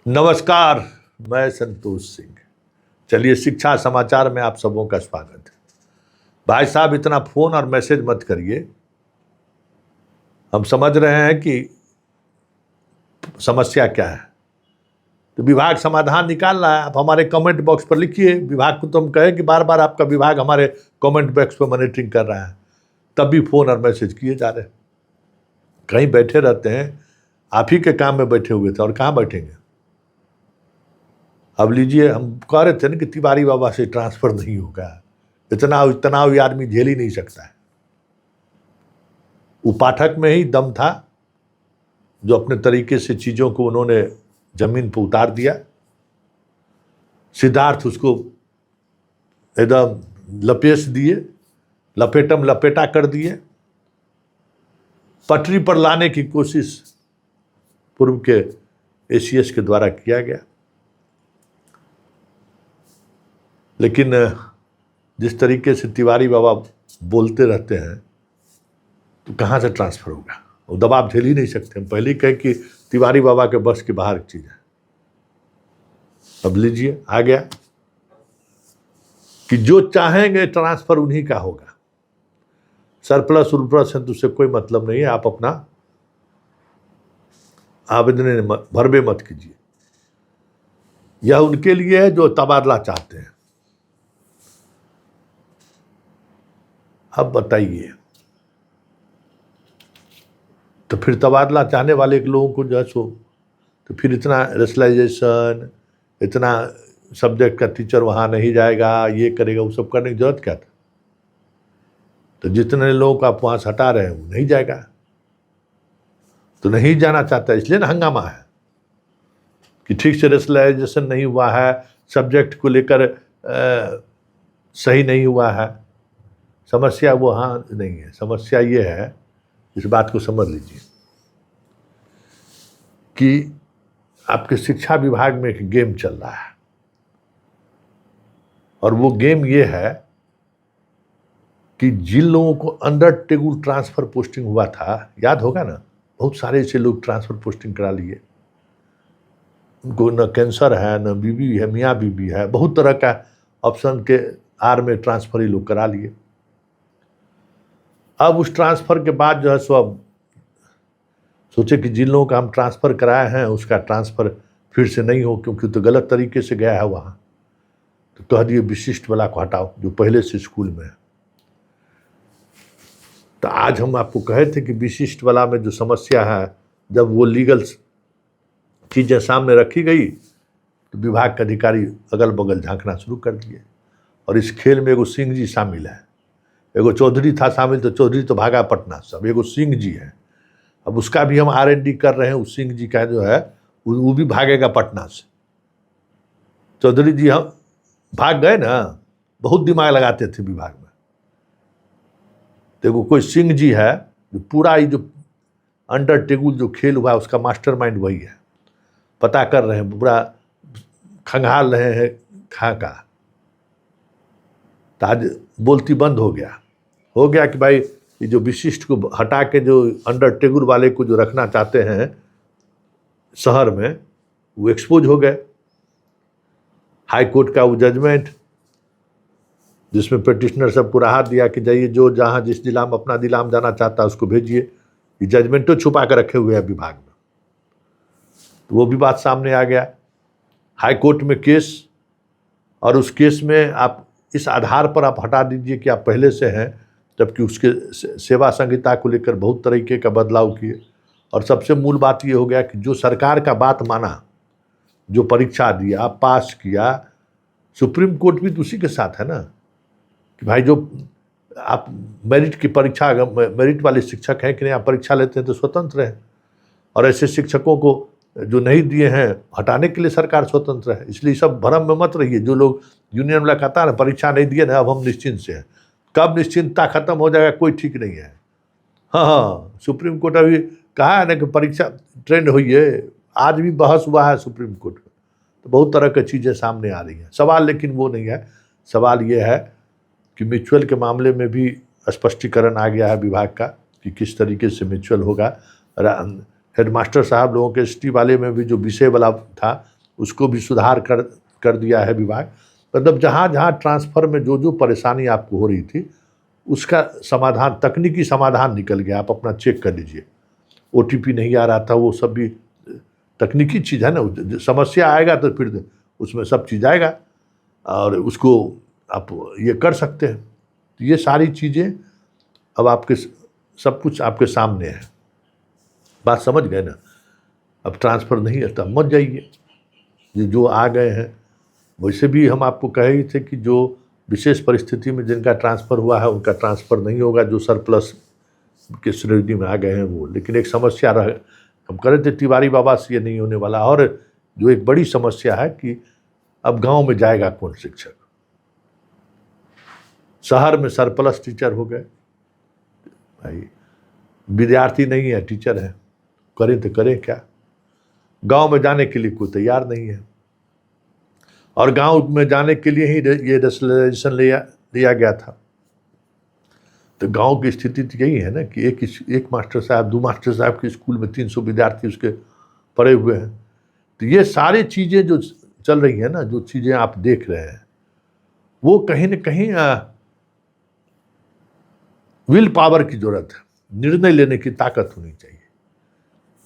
नमस्कार, मैं संतोष सिंह। चलिए, शिक्षा समाचार में आप सबों का स्वागत है। भाई साहब, इतना फोन और मैसेज मत करिए। हम समझ रहे हैं कि समस्या क्या है, तो विभाग समाधान निकाल रहा है। आप हमारे कमेंट बॉक्स पर लिखिए। विभाग को तो हम कहें कि बार बार आपका विभाग हमारे कमेंट बॉक्स पर मॉनिटरिंग कर रहा है, तब भी फोन और मैसेज किए जा रहे हैं। कहीं बैठे रहते हैं, आप ही के काम में बैठे हुए थे, और कहाँ बैठेंगे। अब लीजिए, हम कह रहे थे ना कि तिवारी बाबा से ट्रांसफर नहीं होगा। इतना तनाव ये आदमी झेल ही नहीं सकता है। वो पाठक में ही दम था, जो अपने तरीके से चीज़ों को उन्होंने जमीन पर उतार दिया। सिद्धार्थ उसको एकदम लपेट दिए, लपेटम लपेटा कर दिए। पटरी पर लाने की कोशिश पूर्व के एसीएस के द्वारा किया गया, लेकिन जिस तरीके से तिवारी बाबा बोलते रहते हैं, तो कहाँ से ट्रांसफ़र होगा। वो दबाव झेल ही नहीं सकते। हम पहले ही कहे कि तिवारी बाबा के बस के बाहर की चीज़ है। अब लीजिए, आ गया कि जो चाहेंगे ट्रांसफ़र उन्हीं का होगा। सरप्लस उर्प्लस है तो उससे कोई मतलब नहीं है। आप अपना आवेदन भरबे मत कीजिए। यह उनके लिए है जो तबादला चाहते हैं। अब बताइए, तो फिर तबादला चाहने वाले के लोगों को जो है सो, तो फिर इतना रेशनलाइजेशन, इतना सब्जेक्ट का टीचर वहाँ नहीं जाएगा, ये करेगा, वो सब करने की जरूरत क्या था। तो जितने लोगों को आप वहाँ से हटा रहे हैं वो नहीं जाएगा, तो नहीं जाना चाहता, इसलिए ना हंगामा है कि ठीक से रेशनलाइजेशन नहीं हुआ है, सब्जेक्ट को लेकर सही नहीं हुआ है। समस्या वो हाँ नहीं है। समस्या ये है, इस बात को समझ लीजिए कि आपके शिक्षा विभाग में एक गेम चल रहा है, और वो गेम ये है कि जिन लोगों को अंडर टेबल ट्रांसफ़र पोस्टिंग हुआ था, याद होगा ना, बहुत सारे ऐसे लोग ट्रांसफ़र पोस्टिंग करा लिए। उनको न कैंसर है, न बीबी है, मियाँ बीबी है, बहुत तरह का ऑप्शन के आर में ट्रांसफ़र ही लोग करा लिए। अब उस ट्रांसफ़र के बाद जो है सो अब सोचे कि जिन लोगों का हम ट्रांसफ़र कराए हैं उसका ट्रांसफ़र फिर से नहीं हो, क्योंकि तो गलत तरीके से गया है वहाँ। तो कह दिए विशिष्ट वाला को हटाओ जो पहले से स्कूल में है। तो आज हम आपको कहे थे कि विशिष्ट वाला में जो समस्या है, जब वो लीगल चीज़ें सामने रखी गई तो विभाग के अधिकारी अगल बगल झांकना शुरू कर दिए। और इस खेल में एगो सिंह जी शामिल है, एगो चौधरी था शामिल, तो चौधरी तो भागा पटना, सब एगो सिंह जी है। अब उसका भी हम R&D कर रहे हैं। उस सिंह जी का जो है वो भी भागेगा पटना से। चौधरी जी हम भाग गए ना, बहुत दिमाग लगाते थे विभाग में। देखो, कोई सिंह जी है जो पूरा ये जो अंडर टेबल जो खेल हुआ है उसका मास्टरमाइंड वही है। पता कर रहे हैं, पूरा खंगाल रहे हैं खाका। तो आज बोलती बंद हो गया कि भाई ये जो विशिष्ट को हटा के जो अंडर टेबल वाले को जो रखना चाहते हैं शहर में, वो एक्सपोज हो गए। हाई कोर्ट का वो जजमेंट, जिसमें पिटिशनर सबको राहत दिया कि जाइए, जो जहाँ जिस जिला में अपना दिलाम जाना चाहता है उसको भेजिए। ये जजमेंट तो छुपा कर रखे हुए हैं विभाग में, तो वो भी बात सामने आ गया। हाई कोर्ट में केस, और उस केस में आप इस आधार पर आप हटा दीजिए कि आप पहले से हैं, जबकि उसके सेवा संहिता को लेकर बहुत तरीके का बदलाव किए। और सबसे मूल बात ये हो गया कि जो सरकार का बात माना, जो परीक्षा दिया, पास किया, सुप्रीम कोर्ट भी तो उसी के साथ है ना, कि भाई जो आप मेरिट की परीक्षा, मेरिट वाले शिक्षक हैं कि नहीं, आप परीक्षा लेते हैं तो स्वतंत्र हैं। और ऐसे शिक्षकों को जो नहीं दिए हैं हटाने के लिए सरकार स्वतंत्र है। इसलिए सब भ्रम में मत रहिए। जो लोग यूनियन वाला कहता है ना, परीक्षा नहीं दिए ना, अब हम निश्चिंत से हैं। कब निश्चिंतता खत्म हो जाएगा कोई ठीक नहीं है। हाँ, सुप्रीम कोर्ट अभी कहा है ना कि परीक्षा ट्रेंड हुई है। आज भी बहस हुआ है सुप्रीम कोर्ट में, तो बहुत तरह की चीज़ें सामने आ रही हैं। सवाल लेकिन वो नहीं है। सवाल ये है कि म्यूचुअल के मामले में भी स्पष्टीकरण आ गया है विभाग का कि किस तरीके से म्यूचुअल होगा। हेडमास्टर साहब लोगों के ST वाले में भी जो विषय वाला था, उसको भी सुधार कर दिया है विभाग। मतलब जहाँ जहाँ ट्रांसफ़र में जो जो परेशानी आपको हो रही थी उसका समाधान, तकनीकी समाधान निकल गया। आप अपना चेक कर लीजिए, OTP नहीं आ रहा था, वो सब भी तकनीकी चीज़ है ना। समस्या आएगा तो फिर उसमें सब चीज़ आएगा और उसको आप ये कर सकते हैं। तो ये सारी चीज़ें अब आपके सब कुछ आपके सामने है। बात समझ गए ना। अब ट्रांसफ़र नहीं है तब मत जाइए। ये जो आ गए हैं, वैसे भी हम आपको कहे ही थे कि जो विशेष परिस्थिति में जिनका ट्रांसफ़र हुआ है उनका ट्रांसफ़र नहीं होगा, जो सरप्लस के श्रेणी में आ गए हैं वो। लेकिन एक समस्या रह, हम कह रहे थे तिवारी बाबा से ये नहीं होने वाला। और जो एक बड़ी समस्या है कि अब गांव में जाएगा कौन शिक्षक। शहर में सरप्लस टीचर हो गए, भाई विद्यार्थी नहीं है, टीचर है, करें तो करें क्या। गांव में जाने के लिए कोई तैयार नहीं है। और गांव में जाने के लिए ही ये रेशनलाइजेशन लिया गया था। तो गांव की स्थिति तो यही है ना कि एक मास्टर साहब, 2 मास्टर साहब के स्कूल में 300 विद्यार्थी उसके पड़े हुए हैं। तो ये सारी चीज़ें जो चल रही हैं ना, जो चीज़ें आप देख रहे हैं, वो कहीं न कहीं विल पावर की ज़रूरत है। निर्णय लेने की ताकत होनी चाहिए।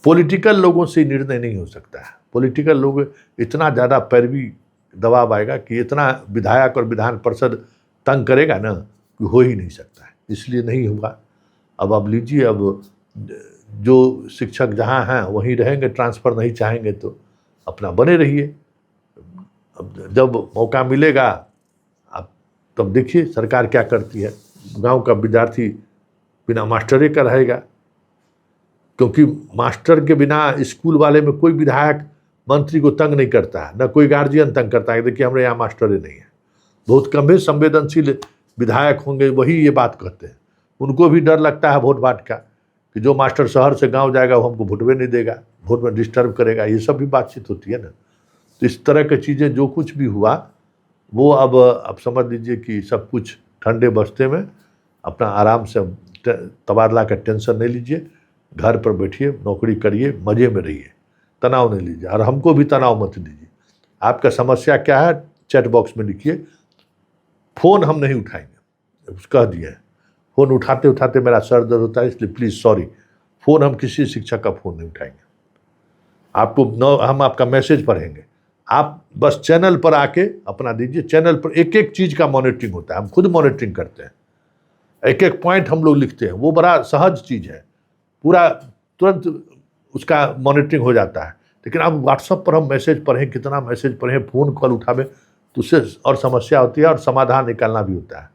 पॉलिटिकल लोगों से निर्णय नहीं हो सकता है। पॉलिटिकल लोग इतना ज़्यादा पैरवी दबाव आएगा कि इतना विधायक और विधान परिषद तंग करेगा ना कि हो ही नहीं सकता है। इसलिए नहीं होगा। अब आप लीजिए, अब जो शिक्षक जहाँ हैं वहीं रहेंगे, ट्रांसफ़र नहीं चाहेंगे तो अपना बने रहिए। अब जब मौका मिलेगा आप तब देखिए सरकार क्या करती है। गांव का विद्यार्थी बिना मास्टरे का रहेगा, क्योंकि मास्टर के बिना स्कूल वाले में कोई विधायक मंत्री को तंग नहीं करता है, न कोई गार्जियन तंग करता है। देखिए हमारे यहाँ मास्टर ही नहीं है। बहुत कम ही संवेदनशील विधायक होंगे वही ये बात कहते हैं। उनको भी डर लगता है वोट बाट का कि जो मास्टर शहर से गांव जाएगा वो हमको वोट भी नहीं देगा, वोट में डिस्टर्ब करेगा। ये सब भी बातचीत होती है ना। तो इस तरह की चीज़ें जो कुछ भी हुआ वो अब आप समझ लीजिए कि सब कुछ ठंडे बस्ते में अपना आराम से तबादला का टेंशन नहीं लीजिए। घर पर बैठिए, नौकरी करिए, मज़े में रहिए, तनाव नहीं लीजिए। और हमको भी तनाव मत दीजिए। आपका समस्या क्या है चैट बॉक्स में लिखिए। फ़ोन हम नहीं उठाएंगे, कह दिए। फ़ोन उठाते उठाते मेरा सर दर्द होता है, इसलिए प्लीज़ सॉरी, फ़ोन हम किसी शिक्षक का फ़ोन नहीं उठाएंगे। हम आपका मैसेज पढ़ेंगे। आप बस चैनल पर आके अपना दीजिए। चैनल पर एक एक चीज़ का मॉनिटरिंग होता है, हम खुद मॉनिटरिंग करते हैं। एक एक पॉइंट हम लोग लिखते हैं, वो बड़ा सहज चीज़ है, पूरा तुरंत उसका मॉनिटरिंग हो जाता है। लेकिन अब व्हाट्सएप पर हम मैसेज पढ़ें, कितना मैसेज पढ़ें, फ़ोन कॉल उठावें, तो उससे और समस्या होती है और समाधान निकालना भी होता है।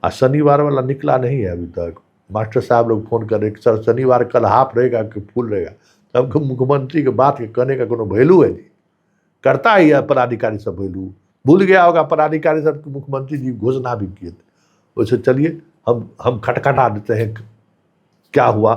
आज शनिवार वाला निकला नहीं है अभी तक। मास्टर साहब लोग फ़ोन कर रहे हैं सर शनिवार कल हाफ रहेगा कि फुल रहेगा। हमको मुख्यमंत्री के बात के कहने का कोनो वैल्यू है जी? करता ही है पदाधिकारी सब वैल्यू। भूल गया होगा पदाधिकारी सब कि मुख्यमंत्री जी घोषणा भी किए थे। वैसे चलिए हम खटखटा देते हैं क्या हुआ।